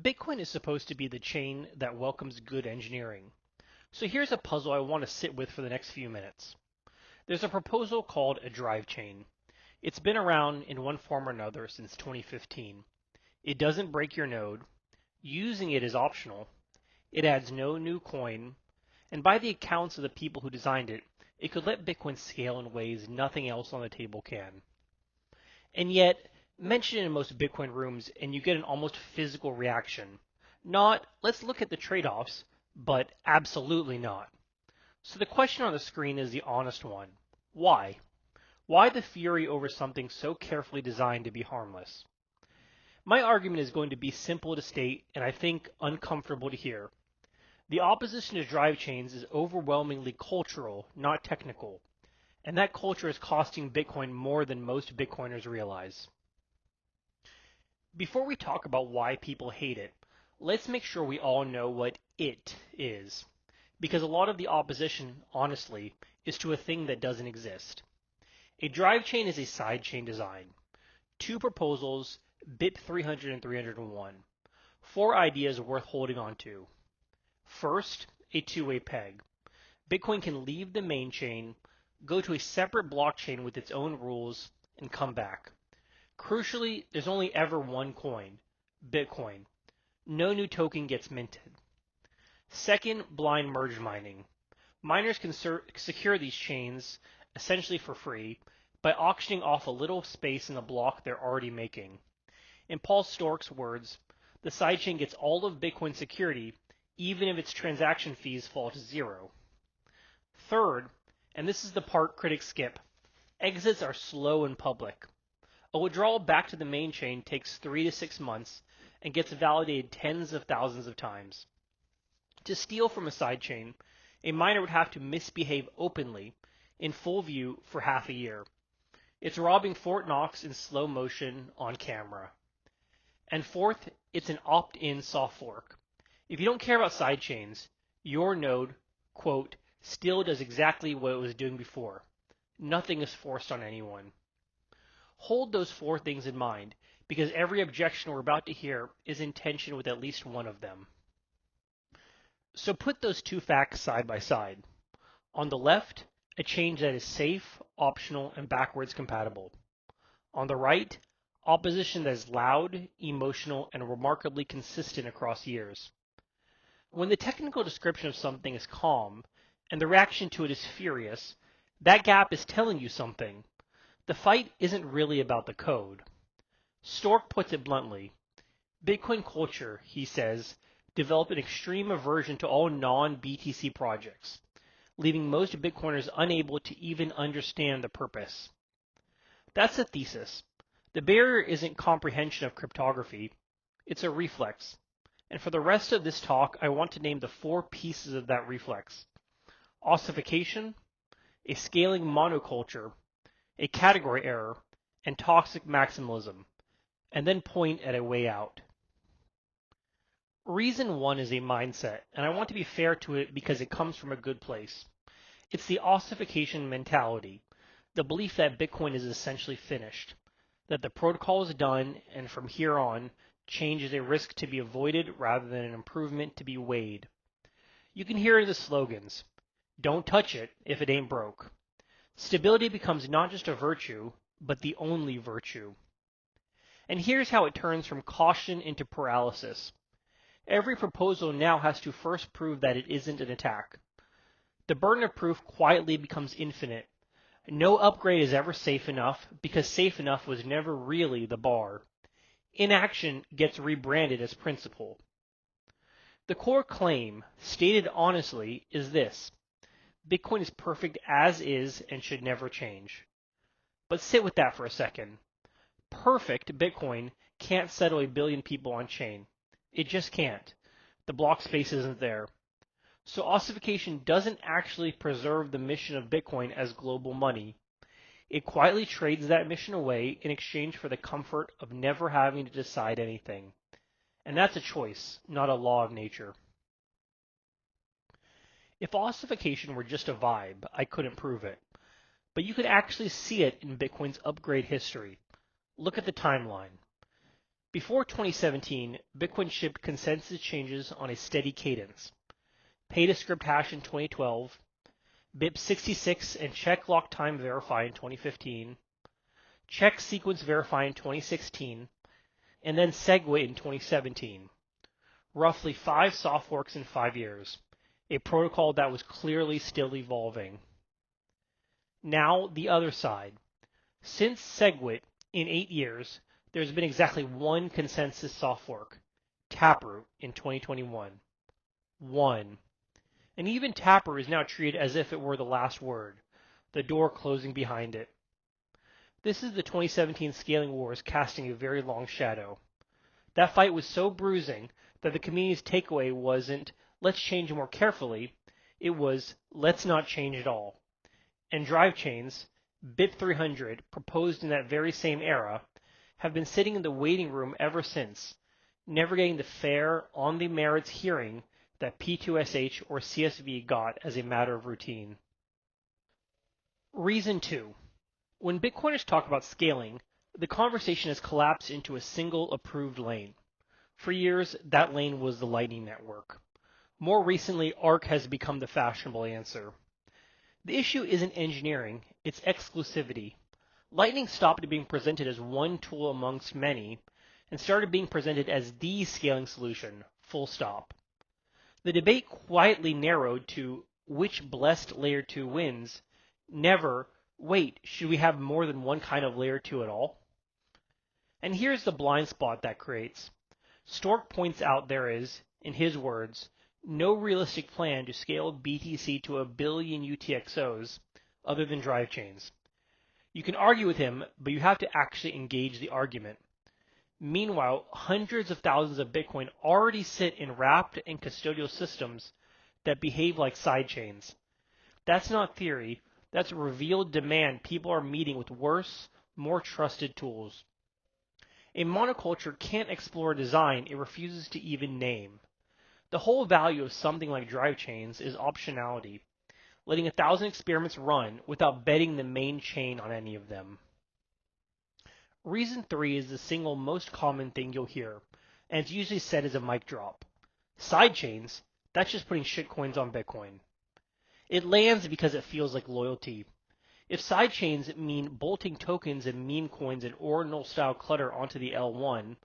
Bitcoin is supposed to be the chain that welcomes good engineering. So here's a puzzle I want to sit with for the next few minutes. There's a proposal called a drive chain. It's been around in one form or another since 2015. It doesn't break your node. Using it is optional. It adds no new coin. And by the accounts of the people who designed it, it could let Bitcoin scale in ways nothing else on the table can. And yet, mention it in most Bitcoin rooms and you get an almost physical reaction. Not, let's look at the trade-offs, but absolutely not. So the question on the screen is the honest one. Why? Why the fury over something so carefully designed to be harmless? My argument is going to be simple to state and I think uncomfortable to hear. The opposition to drive chains is overwhelmingly cultural, not technical. And that culture is costing Bitcoin more than most Bitcoiners realize. Before we talk about why people hate it, let's make sure we all know what it is. Because a lot of the opposition, honestly, is to a thing that doesn't exist. A drive chain is a sidechain design. Two proposals, BIP 300 and 301. Four ideas worth holding on to. First, a two-way peg. Bitcoin can leave the main chain, go to a separate blockchain with its own rules, and come back. Crucially, there's only ever one coin, Bitcoin. No new token gets minted. Second, blind merge mining. Miners can secure these chains, essentially for free, by auctioning off a little space in the block they're already making. In Paul Stork's words, the sidechain gets all of Bitcoin security, even if its transaction fees fall to zero. Third, and this is the part critics skip, exits are slow and public. A withdrawal back to the main chain takes 3 to 6 months and gets validated tens of thousands of times. To steal from a sidechain, a miner would have to misbehave openly, in full view, for half a year. It's robbing Fort Knox in slow motion on camera. And fourth, it's an opt-in soft fork. If you don't care about sidechains, your node, quote, still does exactly what it was doing before. Nothing is forced on anyone. Hold those four things in mind, because every objection we're about to hear is in tension with at least one of them. So put those two facts side by side. On the left, a change that is safe, optional, and backwards compatible. On the right, opposition that is loud, emotional, and remarkably consistent across years. When the technical description of something is calm, and the reaction to it is furious, that gap is telling you something. The fight isn't really about the code. Stork puts it bluntly. Bitcoin culture, he says, developed an extreme aversion to all non-BTC projects, leaving most Bitcoiners unable to even understand the purpose. That's the thesis. The barrier isn't comprehension of cryptography, it's a reflex. And for the rest of this talk, I want to name the four pieces of that reflex. Ossification, a scaling monoculture, a category error, and toxic maximalism, and then point at a way out. Reason one is a mindset, and I want to be fair to it because it comes from a good place. It's the ossification mentality, the belief that Bitcoin is essentially finished, that the protocol is done, and from here on, change is a risk to be avoided rather than an improvement to be weighed. You can hear it in the slogans. Don't touch it if it ain't broke. Stability becomes not just a virtue, but the only virtue. And here's how it turns from caution into paralysis. Every proposal now has to first prove that it isn't an attack. The burden of proof quietly becomes infinite. No upgrade is ever safe enough because safe enough was never really the bar. Inaction gets rebranded as principle. The core claim, stated honestly, is this. Bitcoin is perfect as is and should never change. But sit with that for a second. Perfect Bitcoin can't settle 1 billion people on chain. It just can't. The block space isn't there. So ossification doesn't actually preserve the mission of Bitcoin as global money. It quietly trades that mission away in exchange for the comfort of never having to decide anything. And that's a choice, not a law of nature. If ossification were just a vibe, I couldn't prove it. But you could actually see it in Bitcoin's upgrade history. Look at the timeline. Before 2017, Bitcoin shipped consensus changes on a steady cadence. Pay to script hash in 2012, BIP66 and check lock time verify in 2015, check sequence verify in 2016, and then SegWit in 2017. Roughly 5 soft forks in 5 years, a protocol that was clearly still evolving. Now, the other side. Since SegWit, in 8 years, there's been exactly one consensus soft fork, Taproot, in 2021. One. And even Taproot is now treated as if it were the last word, the door closing behind it. This is the 2017 scaling wars casting a very long shadow. That fight was so bruising that the community's takeaway wasn't, let's change more carefully, it was, let's not change at all. And Drivechains, BIP300, proposed in that very same era, have been sitting in the waiting room ever since, never getting the fair, on-the-merits hearing that P2SH or CSV got as a matter of routine. Reason 2. When Bitcoiners talk about scaling, the conversation has collapsed into a single approved lane. For years, that lane was the Lightning Network. More recently, Arc has become the fashionable answer. The issue isn't engineering, it's exclusivity. Lightning stopped being presented as one tool amongst many and started being presented as the scaling solution, full stop. The debate quietly narrowed to which blessed layer 2 wins, never, wait, should we have more than one kind of layer 2 at all? And here's the blind spot that creates. Stork points out there is, in his words, no realistic plan to scale BTC to 1 billion UTXOs other than Drivechains. You can argue with him, but you have to actually engage the argument. Meanwhile, hundreds of thousands of Bitcoin already sit in wrapped and custodial systems that behave like sidechains. That's not theory, that's revealed demand people are meeting with worse, more trusted tools. A monoculture can't explore a design it refuses to even name. The whole value of something like Drivechains is optionality, letting 1,000 experiments run without betting the main chain on any of them. Reason 3 is the single most common thing you'll hear, and it's usually said as a mic drop. Sidechains, that's just putting shitcoins on Bitcoin. It lands because it feels like loyalty. If sidechains mean bolting tokens and meme coins and ordinal-style clutter onto the L1,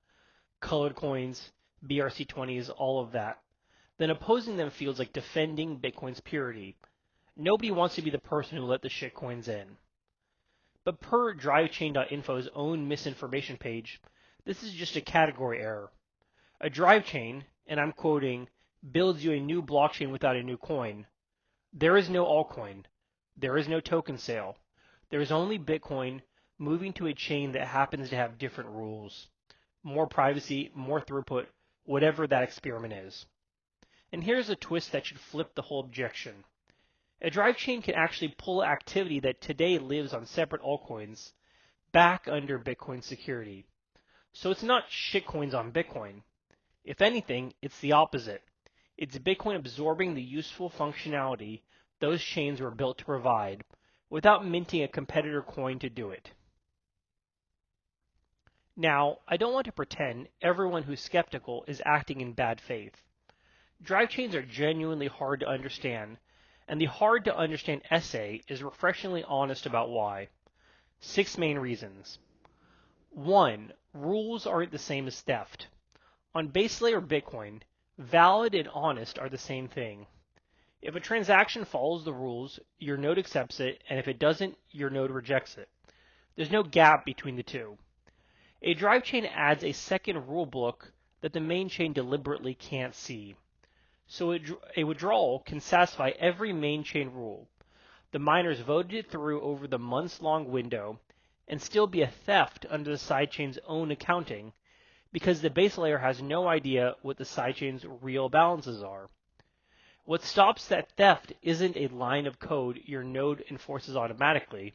colored coins, BRC20s, all of that, then opposing them feels like defending Bitcoin's purity. Nobody wants to be the person who let the shitcoins in. But per drivechain.info's own misinformation page, this is just a category error. A drivechain, and I'm quoting, builds you a new blockchain without a new coin. There is no altcoin. There is no token sale. There is only Bitcoin moving to a chain that happens to have different rules. More privacy, more throughput, whatever that experiment is. And here's a twist that should flip the whole objection. A drivechain can actually pull activity that today lives on separate altcoins back under Bitcoin security. So it's not shitcoins on Bitcoin. If anything, it's the opposite. It's Bitcoin absorbing the useful functionality those chains were built to provide without minting a competitor coin to do it. Now, I don't want to pretend everyone who's skeptical is acting in bad faith. Drivechains are genuinely hard to understand, and the hard to understand essay is refreshingly honest about why. 6 main reasons. 1. Rules aren't the same as theft. On base layer Bitcoin, valid and honest are the same thing. If a transaction follows the rules, your node accepts it, and if it doesn't, your node rejects it. There's no gap between the two. A drivechain adds a second rule book that the main chain deliberately can't see. So a withdrawal can satisfy every main chain rule. The miners voted it through over the months-long window and still be a theft under the sidechain's own accounting because the base layer has no idea what the sidechain's real balances are. What stops that theft isn't a line of code your node enforces automatically.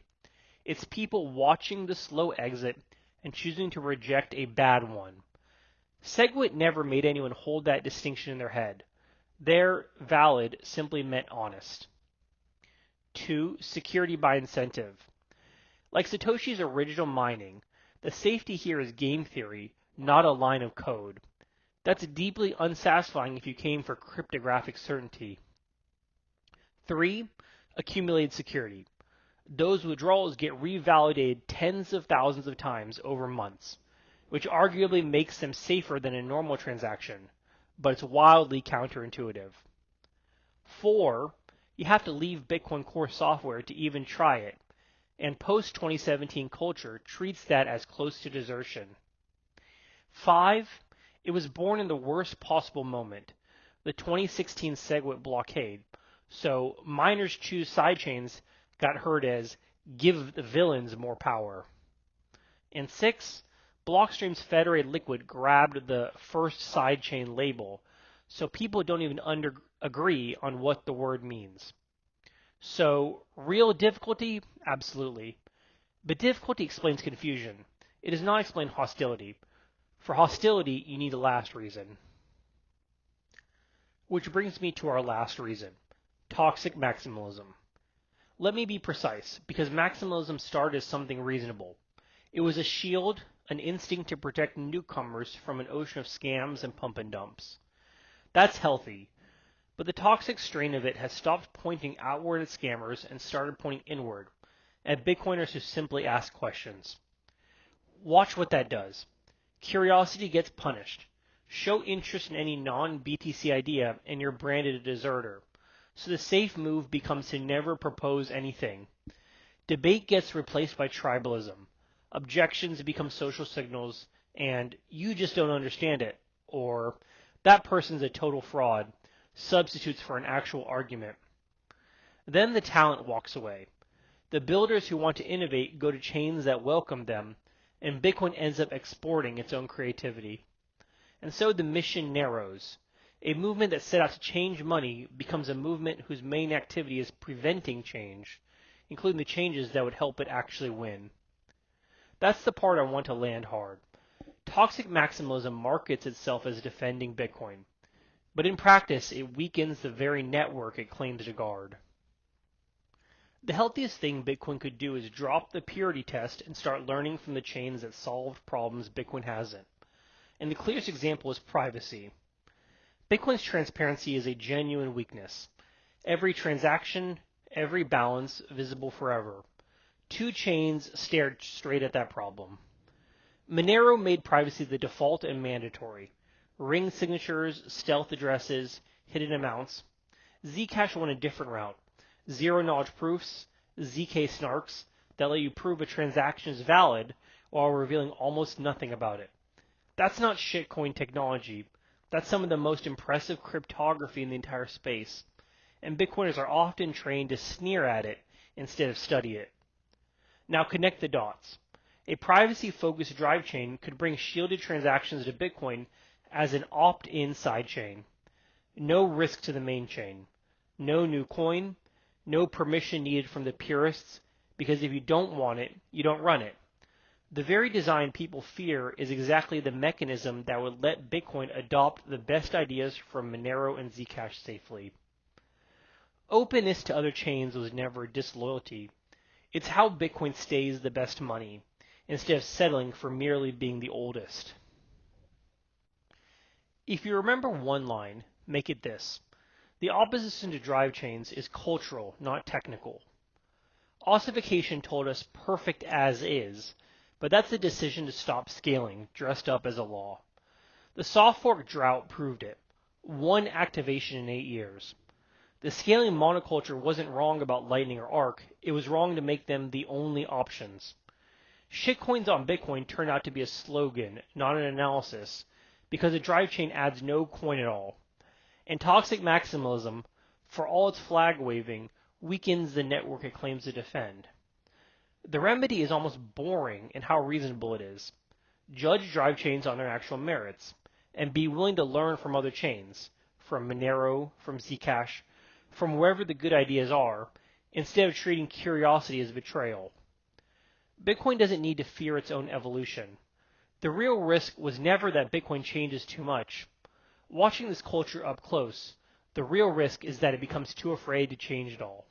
It's people watching the slow exit and choosing to reject a bad one. SegWit never made anyone hold that distinction in their head. There, valid simply meant honest. 2. Security by incentive. Like Satoshi's original mining, the safety here is game theory, not a line of code. That's deeply unsatisfying if you came for cryptographic certainty. 3. Accumulated security. Those withdrawals get revalidated tens of thousands of times over months, which arguably makes them safer than a normal transaction, but it's wildly counterintuitive. 4. You have to leave Bitcoin Core software to even try it, and post-2017 culture treats that as close to desertion. 5. It was born in the worst possible moment, the 2016 SegWit blockade, so miners choose sidechains got heard as give the villains more power. And 6. Blockstream's federated liquid grabbed the first sidechain label, so people don't even agree on what the word means. So, real difficulty? Absolutely. But difficulty explains confusion. It does not explain hostility. For hostility, you need a last reason. Which brings me to our last reason. Toxic maximalism. Let me be precise, because maximalism started as something reasonable. It was a shield, an instinct to protect newcomers from an ocean of scams and pump and dumps. That's healthy, but the toxic strain of it has stopped pointing outward at scammers and started pointing inward, at Bitcoiners who simply ask questions. Watch what that does. Curiosity gets punished. Show interest in any non-BTC idea and you're branded a deserter. So the safe move becomes to never propose anything. Debate gets replaced by tribalism. Objections become social signals, and you just don't understand it, or that person's a total fraud, substitutes for an actual argument. Then the talent walks away. The builders who want to innovate go to chains that welcome them, and Bitcoin ends up exporting its own creativity. And so the mission narrows. A movement that set out to change money becomes a movement whose main activity is preventing change, including the changes that would help it actually win. That's the part I want to land hard. Toxic maximalism markets itself as defending Bitcoin, but in practice it weakens the very network it claims to guard. The healthiest thing Bitcoin could do is drop the purity test and start learning from the chains that solved problems Bitcoin hasn't. And the clearest example is privacy. Bitcoin's transparency is a genuine weakness. Every transaction, every balance, visible forever. Two chains stared straight at that problem. Monero made privacy the default and mandatory. Ring signatures, stealth addresses, hidden amounts. Zcash went a different route. Zero-knowledge proofs, ZK snarks, that let you prove a transaction is valid while revealing almost nothing about it. That's not shitcoin technology. That's some of the most impressive cryptography in the entire space. And Bitcoiners are often trained to sneer at it instead of study it. Now connect the dots. A privacy-focused Drivechain could bring shielded transactions to Bitcoin as an opt-in sidechain. No risk to the main chain. No new coin. No permission needed from the purists, because if you don't want it, you don't run it. The very design people fear is exactly the mechanism that would let Bitcoin adopt the best ideas from Monero and Zcash safely. Openness to other chains was never disloyalty. It's how Bitcoin stays the best money, instead of settling for merely being the oldest. If you remember one line, make it this. The opposition to Drivechains is cultural, not technical. Ossification told us perfect as is, but that's a decision to stop scaling, dressed up as a law. The soft fork drought proved it. One activation in 8 years. The scaling monoculture wasn't wrong about Lightning or Arc, it was wrong to make them the only options. Shitcoins on Bitcoin turned out to be a slogan, not an analysis, because a Drivechain adds no coin at all. And toxic maximalism, for all its flag waving, weakens the network it claims to defend. The remedy is almost boring in how reasonable it is. Judge Drivechains on their actual merits, and be willing to learn from other chains, from Monero, from Zcash, from wherever the good ideas are, instead of treating curiosity as betrayal. Bitcoin doesn't need to fear its own evolution. The real risk was never that Bitcoin changes too much. Watching this culture up close, the real risk is that it becomes too afraid to change it all.